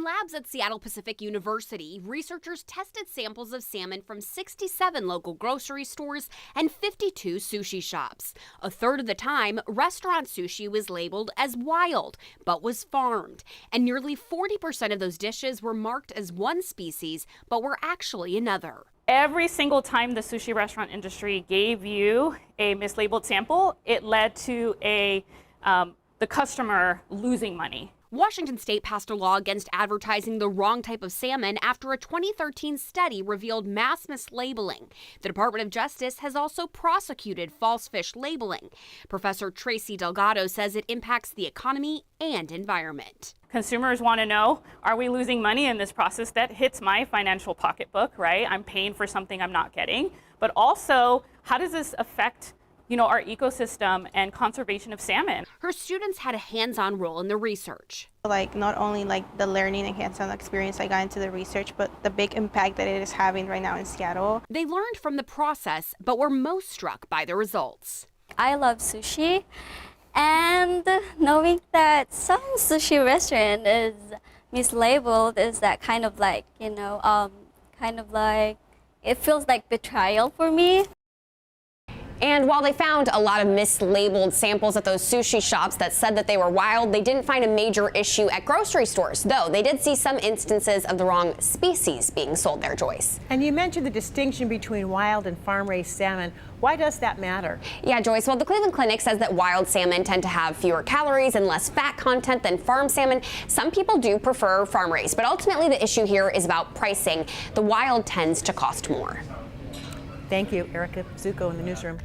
labs at Seattle Pacific University, researchers tested samples of salmon from 67 local grocery stores and 52 sushi shops. A third of the time, restaurant sushi was labeled as wild, but was farmed. And nearly 40% of those dishes were marked as one species, but were actually another. Every single time the sushi restaurant industry gave you a mislabeled sample, it led to the customer losing money. Washington State passed a law against advertising the wrong type of salmon after a 2013 study revealed mass mislabeling. The Department of Justice has also prosecuted false fish labeling. Professor Tracie Delgado says it impacts the economy and environment. Consumers want to know, are we losing money in this process? That hits my financial pocketbook, right? I'm paying for something I'm not getting. But also, how does this affect our ecosystem and conservation of salmon? Her students had a hands-on role in the research. Not only the learning and hands-on experience I got into the research, but the big impact that it is having right now in Seattle. They learned from the process, but were most struck by the results. I love sushi, and knowing that some sushi restaurant is mislabeled is that it feels like betrayal for me. And while they found a lot of mislabeled samples at those sushi shops that said that they were wild, they didn't find a major issue at grocery stores, though they did see some instances of the wrong species being sold there, Joyce. And you mentioned the distinction between wild and farm-raised salmon. Why does that matter? Yeah, Joyce, well, the Cleveland Clinic says that wild salmon tend to have fewer calories and less fat content than farm salmon. Some people do prefer farm-raised, but ultimately the issue here is about pricing. The wild tends to cost more. Thank you, Erica Zuko in the newsroom.